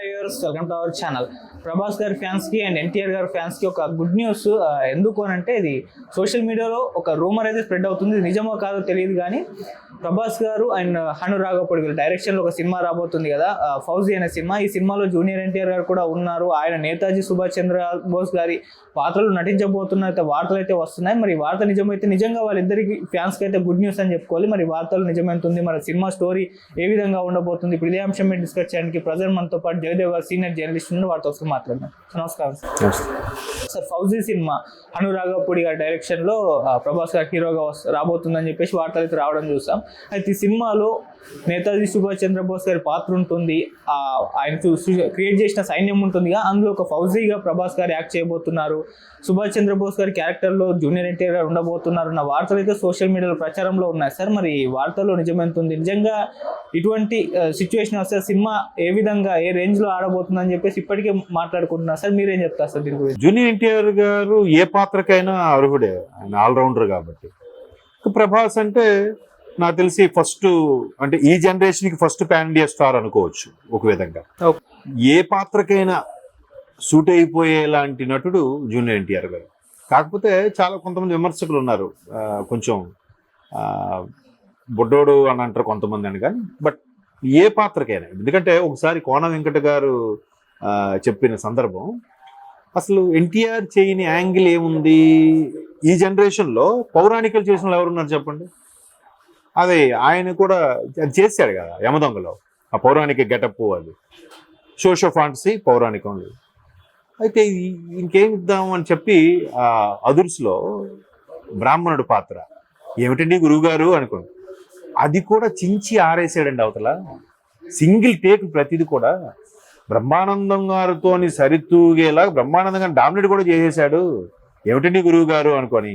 Viewers welcome to our channel. Prabhas గారి ఫ్యాన్స్కి and NTR గారి ఫ్యాన్స్కి ఒక గుడ్ న్యూస్. ఎందుకు అని అంటే ఇది సోషల్ మీడియాలో ఒక రూమర్ అయితే స్ప్రెడ్ అవుతుంది. నిజమో కాదో తెలియదు కానీ ప్రభాస్ గారు అండ్ హను రాఘవపూడి గారి డైరెక్షన్లో ఒక సినిమా రాబోతుంది కదా, ఫౌజీ అనే సినిమా. ఈ సినిమాలో జూనియర్ ఎన్టీఆర్ గారు కూడా ఉన్నారు. ఆయన నేతాజీ సుభాష్ చంద్ర బోస్ గారి పాత్రలు నటించబోతున్న వార్తలు అయితే వస్తున్నాయి. మరి వార్త నిజమైతే నిజంగా వాళ్ళిద్దరికి ఫ్యాన్స్కి అయితే గుడ్ న్యూస్ అని చెప్పుకోవాలి. మరి వార్తలు నిజమవుతుంది, మరి సినిమా స్టోరీ ఏ విధంగా ఉండబోతుంది, ఇప్పుడు ఇదే అంశం మీద డిస్కస్ చేయడానికి ప్రజెంట్ మనతో పాటు జయదేవ్ గారు సీనియర్ జర్నలిస్ట్ నుండి వారితో వస్తూ మాట్లాడదాం. నమస్కారం సార్. ఫౌజీ సినిమా హను రాఘవపూడి గారి డైరెక్షన్లో ప్రభాస్ గారు హీరోగా రాబోతుందని చెప్పేసి వార్తలు అయితే రావడం చూసాం. అయితే ఈ సినిమాలో నేతాజీ సుభాష్ చంద్రబోస్ గారి పాత్ర ఉంటుంది, ఆయన క్రియేట్ చేసిన సైన్యం ఉంటుందిగా, అందులో ఒక ఫౌజీగా ప్రభాస్ గారు యాక్ట్ చేయబోతున్నారు. సుభాష్ చంద్రబోస్ గారి క్యారెక్టర్లో జూనియర్ ఎన్టీఆర్ గారు ఉండబోతున్నారు అన్న వార్తలు అయితే సోషల్ మీడియాలో ప్రచారంలో ఉన్నాయి సార్. మరి ఈ వార్తల్లో నిజమెంతుంది? నిజంగా ఇటువంటి సిచ్యువేషన్ వస్తే సినిమా ఏ విధంగా ఏ రేంజ్లో ఆడబోతుందని చెప్పేసి ఇప్పటికే మాట్లాడుకుంటున్నారు సార్. మీరేం చెప్తారు సార్ దీని గురించి? జూనియర్ ఎన్టీఆర్ గారు ఏ పాత్రకైనా అర్హుడే, ఆయన ఆల్రౌండర్ కాబట్టి. ప్రభాస్ అంటే నాకు తెలిసి ఫస్ట్, అంటే ఈ జనరేషన్కి ఫస్ట్ పాన్ ఇండియా స్టార్ అనుకోవచ్చు ఒక విధంగా. ఏ పాత్రకైనా సూట్ అయిపోయేలాంటి నటుడు జూనియర్ ఎన్టీఆర్ గారు. కాకపోతే చాలా కొంతమంది విమర్శకులు ఉన్నారు, కొంచెం బుడ్డోడు అని అంటారు కొంతమంది అని, కానీ బట్ ఏ పాత్రకైనా. ఎందుకంటే ఒకసారి కోన వెంకట గారు చెప్పిన సందర్భం, అసలు ఎన్టీఆర్ చేయని యాంగిల్ ఏముంది ఈ జనరేషన్లో, పౌరాణికలు చేసిన వాళ్ళు ఎవరున్నారు చెప్పండి. అదే ఆయన కూడా చేశాడు కదా యమదొంగలో, ఆ పౌరాణిక గెటప్, అది షో ఫాంటసీ పౌరాణికం. అయితే ఇంకేం ఇద్దాం అని చెప్పి ఆ అదుర్స్లో బ్రాహ్మణుడు పాత్ర ఏమిటండి గురువుగారు అనుకోండి, అది కూడా చించి ఆరేసాడండి అవతల. సింగిల్ టేక్ ప్రతిది కూడా బ్రహ్మానందం గారితోని సరితూగేలా బ్రహ్మానందం గారిని డామినేట్ కూడా చేసేసాడు. ఏమిటండి గురువు గారు అనుకొని,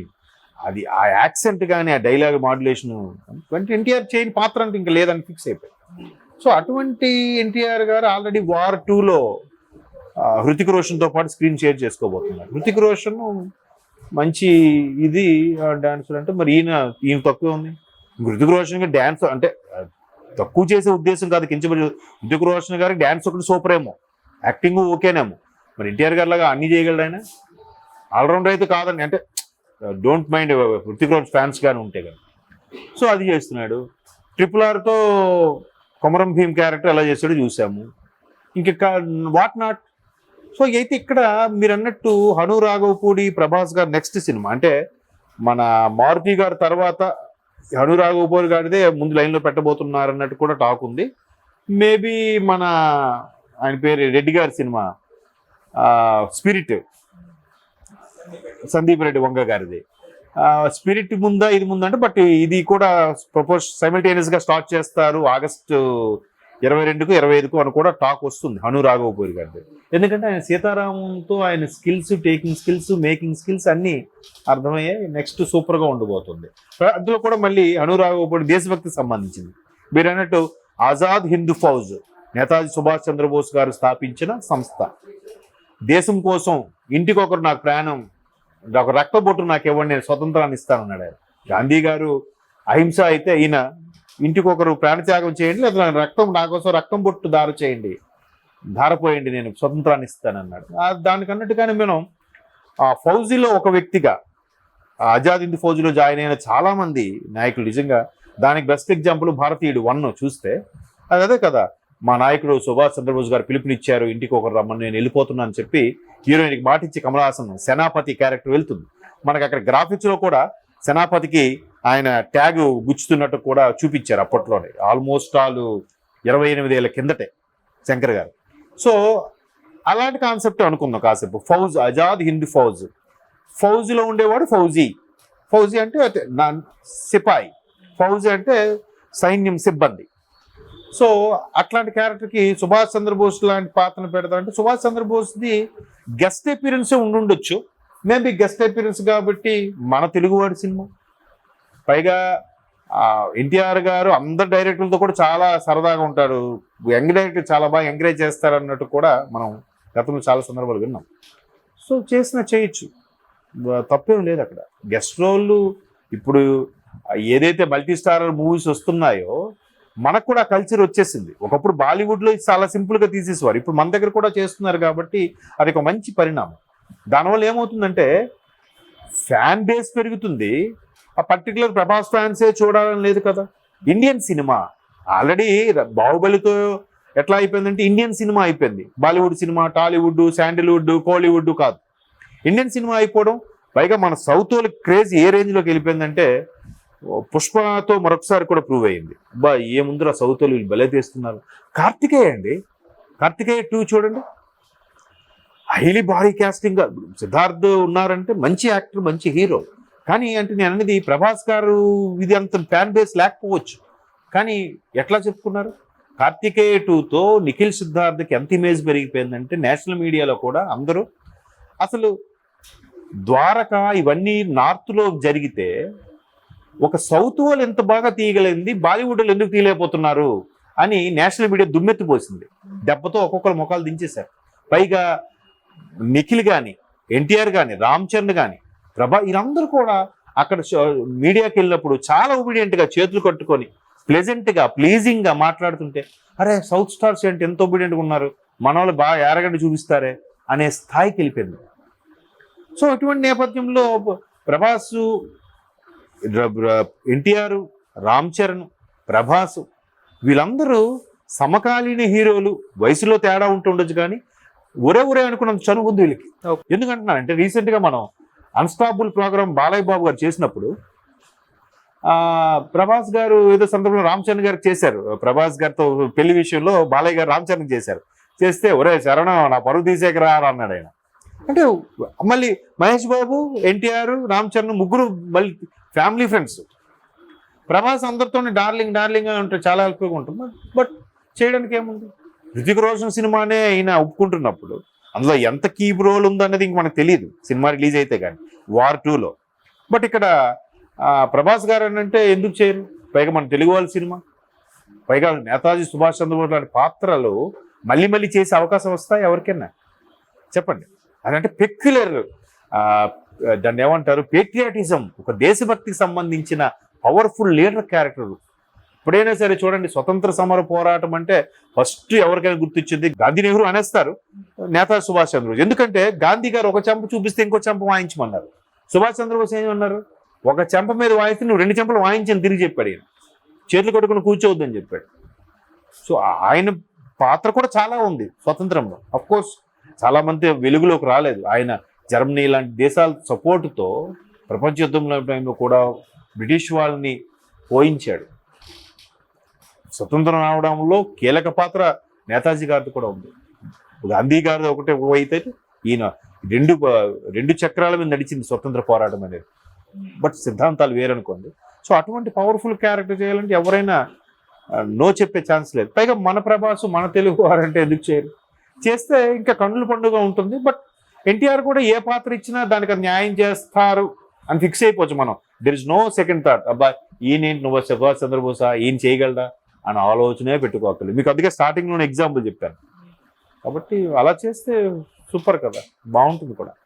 అది ఆ యాక్సెంట్ కానీ ఆ డైలాగ్ మాడ్యులేషన్ ఎన్టీఆర్ చేయని పాత్ర అంటే ఇంకా లేదని ఫిక్స్ అయిపోయింది. సో అటువంటి ఎన్టీఆర్ గారు ఆల్రెడీ వార్ 2లో హృతిక్ రోషన్తో పాటు స్క్రీన్ షేర్ చేసుకోబోతున్నారు. హృతిక్ రోషన్ మంచి ఇది డాన్సర్ అంటే, మరి ఈయన తక్కువ ఉంది. హృతిక్ రోషన్ గారు డ్యాన్స్ అంటే తక్కువ చేసే ఉద్దేశం కాదు, కించబడి. హృతిక్ రోషన్ గారికి డ్యాన్స్ ఒకటి సూపర్ ఏమో, యాక్టింగ్ ఓకేనేమో. మరి ఎన్టీఆర్ గారి లాగా అన్ని చేయగలడు ఆయన, ఆల్రౌండర్ అయితే కాదండి. అంటే don't mind Hrithik Roshan fans కానీ ఉంటే కదా. సో అది చేస్తున్నాడు. RRRతో కొమరం భీమ్ క్యారెక్టర్ ఎలా చేస్తాడో చూసాము, ఇంకా వాట్ నాట్. సో అయితే ఇక్కడ మీరు అన్నట్టు హను రాఘవపూడి ప్రభాస్ గారు నెక్స్ట్ సినిమా అంటే మన మారుతి గారి తర్వాత హను రాఘవపూడి గారిదే ముందు లైన్లో పెట్టబోతున్నారు అన్నట్టు కూడా టాక్ ఉంది. మేబీ మన ఆయన పేరు రెడ్డి గారి సినిమా స్పిరిట్, సందీప్ రెడ్డి వంగ గారిది. స్పిరిట్ ముందా ఇది ముందా అంటే, బట్ ఇది కూడా సైమల్టేనియస్ గా స్టార్ట్ చేస్తారు ఆగస్టు 22కు 25కు అని కూడా టాక్ వస్తుంది హను రాఘవపూడి గారిది. ఎందుకంటే ఆయన సీతారామంతో ఆయన skills, taking skills, making skills అన్నీ అర్థమయ్యాయి. నెక్స్ట్ సూపర్గా ఉండబోతుంది. అందులో కూడా మళ్ళీ హను రాఘవపూడి దేశభక్తికి సంబంధించింది. మీరు అన్నట్టు ఆజాద్ హిందూ ఫౌజ్ నేతాజీ సుభాష్ చంద్రబోస్ గారు స్థాపించిన సంస్థ. దేశం కోసం ఇంటికొకరు నాకు ప్రాణం, ఒక రక్తబొట్టు నాకు ఇవ్వండి, నేను స్వతంత్రాన్ని ఇస్తానన్నాడు ఆయన. గాంధీ గారు అహింస అయితే, ఈయన ఇంటికొకరు ప్రాణత్యాగం చేయండి, లేదా నా కోసం రక్తం బొట్టు ధారపోయండి, నేను స్వతంత్రాన్ని ఇస్తానన్నాడు. దానికి అన్నట్టుగానే మనం ఆ ఫౌజీలో ఒక వ్యక్తిగా, ఆజాద్ హింద్ ఫౌజీలో జాయిన్ అయిన చాలామంది నాయకులు నిజంగా దానికి బెస్ట్ ఎగ్జాంపుల్ భారతీయుడు 1 చూస్తే అదే కదా. మా నాయకుడు సుభాష్ చంద్రబోస్ గారు పిలుపునిచ్చారు, ఇంటికి ఒకరు రమ్మని, నేను వెళ్ళిపోతున్నా అని చెప్పి హీరోయిన్కి మాటిచ్చి కమల్ హాసన్ సేనాపతి క్యారెక్టర్ వెళ్తుంది. మనకు అక్కడ గ్రాఫిక్స్లో కూడా సేనాపతికి ఆయన ట్యాగ్ గుచ్చుతున్నట్టు కూడా చూపించారు అప్పట్లోనే, ఆల్మోస్ట్ 28 ఏళ్ళ కిందటే శంకర్ గారు. సో అలాంటి కాన్సెప్ట్ అనుకుందాం కాసేపు. ఫౌజ్, ఆజాద్ హింద్ ఫౌజ్లో ఉండేవాడు ఫౌజీ అంటే సిపాయి, ఫౌజీ అంటే సైన్యం, సిబ్బంది. సో అట్లాంటి క్యారెక్టర్కి సుభాష్ చంద్రబోస్ లాంటి పాత్రను పెడతారంటే, సుభాష్ చంద్రబోస్ది గెస్ట్ అపీరెన్సే ఉండుండొచ్చు. మేబీ గెస్ట్ అపీరెన్స్ కాబట్టి మన తెలుగువాడి సినిమా. పైగా ఎన్టీఆర్ గారు అందరు డైరెక్టర్లతో కూడా చాలా సరదాగా ఉంటాడు, యంగ్ డైరెక్టర్ చాలా బాగా ఎంకరేజ్ చేస్తారు అన్నట్టు కూడా మనం గతంలో చాలా సందర్భాలు విన్నాం. సో చేయొచ్చు, తప్పేం లేదు అక్కడ. గెస్ట్ రోళ్ళు ఇప్పుడు ఏదైతే మల్టీ స్టారర్ మూవీస్ వస్తున్నాయో, మనకు కూడా కల్చర్ వచ్చేసింది. ఒకప్పుడు బాలీవుడ్లో చాలా సింపుల్గా తీసేసేవారు, ఇప్పుడు మన దగ్గర కూడా చేస్తున్నారు కాబట్టి అది ఒక మంచి పరిణామం. దానివల్ల ఏమవుతుందంటే ఫ్యాన్ బేస్ పెరుగుతుంది. ఆ పర్టికులర్ ప్రభాస్ ఫ్యాన్సే చూడాలని లేదు కదా. ఇండియన్ సినిమా ఆల్రెడీ బాహుబలితో ఎట్లా అయిపోయిందంటే ఇండియన్ సినిమా అయిపోయింది. బాలీవుడ్ సినిమా, టాలీవుడ్, శాండిల్వుడ్, కోలీవుడ్ కాదు, ఇండియన్ సినిమా అయిపోవడం. పైగా మన సౌత్ వాళ్ళకి క్రేజ్ ఏ రేంజ్లోకి వెళ్ళిపోయిందంటే పుష్పతో మరొకసారి కూడా ప్రూవ్ అయ్యింది. బా ఏముందిరా సౌత్ వాళ్ళు వీళ్ళు భలే తీస్తున్నారు. కార్తికేయ అండి, కార్తికేయ 2 చూడండి, హైలీ భారీ క్యాస్టింగ్. సిద్ధార్థ్ ఉన్నారంటే మంచి యాక్టర్, మంచి హీరో. కానీ అంటే నేను అనేది ప్రభాస్ గారు ఇది అంత ఫ్యాన్ బేస్ లేకపోవచ్చు, కానీ ఎట్లా చెప్పుకున్నారు. కార్తికేయ 2తో నిఖిల్ సిద్ధార్థ్కి ఎంత ఇమేజ్ పెరిగిపోయిందంటే నేషనల్ మీడియాలో కూడా అందరూ అసలు ద్వారక ఇవన్నీ నార్త్లో జరిగితే ఒక సౌత్ వాళ్ళు ఎంత బాగా తీయగలిగింది, బాలీవుడ్ వాళ్ళు ఎందుకు తీయలేకపోతున్నారు అని నేషనల్ మీడియా దుమ్మెత్తిపోసింది. దెబ్బతో ఒక్కొక్కరు ముఖాలు దించేశారు. పైగా నిఖిల్ కానీ, ఎన్టీఆర్ కానీ, రామ్ చరణ్ కానీ, వీళ్ళందరూ కూడా అక్కడ మీడియాకి వెళ్ళినప్పుడు చాలా ఒబీడియంట్గా చేతులు కట్టుకొని ప్లెజెంట్గా ప్లీజింగ్గా మాట్లాడుతుంటే అరే సౌత్ స్టార్స్ ఏంటి ఎంత ఒబీడియంట్గా ఉన్నారు, మన వాళ్ళు బాగా ఎరగండి చూపిస్తారే అనే స్థాయికి వెళ్ళిపోయింది. సో ఇటువంటి నేపథ్యంలో ప్రభాస్, ఎన్టీఆర్, రామ్ చరణ్, ప్రభాస్ వీళ్ళందరూ సమకాలీన హీరోలు. వయసులో తేడా ఉంటుండొచ్చు కానీ ఒరే అనుకున్నంత చనువు ఉంది వీళ్ళకి. ఎందుకంటున్నానంటే రీసెంట్గా మనం అన్స్టాపుల్ ప్రోగ్రామ్ బాలయ్య బాబు గారు చేసినప్పుడు ప్రభాస్ గారు ఏదో సందర్భంలో రామ్ చరణ్ గారికి చేశారు. ప్రభాస్ గారితో పెళ్లి విషయంలో బాలయ్య గారు రామ్ చరణ్ చేశారు. చేస్తే ఒరే శరణ నా పరువు తీసేకరా అన్నాడు ఆయన. అంటే మళ్ళీ మహేష్ బాబు, ఎన్టీఆర్, రామ్ చరణ్ ముగ్గురు మళ్ళీ ఫ్యామిలీ ఫ్రెండ్స్. ప్రభాస్ అందరితో డార్లింగ్ ఉంటే చాలా హెల్ప్గా ఉంటుంది. బట్ చేయడానికి ఏముంది, హృతిక్ రోషన్ సినిమానే ఈయన ఒప్పుకుంటున్నప్పుడు అందులో ఎంత కీప్ రోల్ ఉందన్నది ఇంక మనకు తెలియదు సినిమా రిలీజ్ అయితే కానీ, వార్ 2లో. బట్ ఇక్కడ ప్రభాస్ గారు అంటే ఎందుకు చేయరు. పైగా మన తెలుగు వాళ్ళ సినిమా, పైగా నేతాజీ సుభాష్ చంద్రబోస్ లాంటి పాత్రలు మళ్ళీ చేసే అవకాశం వస్తాయి ఎవరికైనా చెప్పండి. అదంటే పెక్యులర్, దాన్ని ఏమంటారు, పేట్రియాటిజం, ఒక దేశభక్తికి సంబంధించిన పవర్ఫుల్ లీడర్ క్యారెక్టర్. ఎప్పుడైనా సరే చూడండి, స్వతంత్ర సమర పోరాటం అంటే ఫస్ట్ ఎవరికైనా గుర్తొచ్చింది గాంధీ, నెహ్రూ అనేస్తారు, నేతాజీ సుభాష్ చంద్రబోస్. ఎందుకంటే గాంధీ గారు ఒక చెంప చూపిస్తే ఇంకో చెంప వాయించమన్నారు. సుభాష్ చంద్రబోస్ ఏమన్నారు, ఒక చెంప మీద వాయిస్తే నువ్వు 2 చెంపలు వాయించని తిరిగి చెప్పాడు. ఈయన చేతులు కొట్టుకుని కూర్చోవద్దని చెప్పాడు. సో ఆయన పాత్ర కూడా చాలా ఉంది స్వతంత్రంలో. అఫ్ కోర్స్ చాలా మంది వెలుగులోకి రాలేదు. ఆయన జర్మనీ లాంటి దేశాల సపోర్టుతో ప్రపంచ యుద్ధంలో టైంలో కూడా బ్రిటిష్ వాళ్ళని పోయించాడు. స్వతంత్రం రావడంలో కీలక పాత్ర నేతాజీ గారిది కూడా ఉంది. గాంధీ గారిది ఒకటే అయితే ఈయన రెండు చక్రాల మీద నడిచింది స్వతంత్ర పోరాటం అనేది. బట్ సిద్ధాంతాలు వేరనుకోండి. సో అటువంటి పవర్ఫుల్ క్యారెక్టర్ చేయాలంటే ఎవరైనా నో చెప్పే ఛాన్స్ లేదు. పైగా మన ప్రభాస్, మన తెలుగు వారంటే ఎందుకు చేయరు, చేస్తే ఇంకా కన్నుల పండుగ ఉంటుంది. బట్ ఎన్టీఆర్ కూడా ఏ పాత్ర ఇచ్చినా దానికి న్యాయం చేస్తారు అని ఫిక్స్ అయిపోవచ్చు మనం. There is no second thought, అబ్బా ఈయనేంటి నువ్వు సుభాష్ చంద్రబోసా, ఈయన చేయగలడా అని ఆలోచనే పెట్టుకోవాలి. మీకు అందుకే స్టార్టింగ్లోనే ఎగ్జాంపుల్ చెప్పాను. కాబట్టి అలా చేస్తే సూపర్ కదా, బాగుంటుంది కూడా.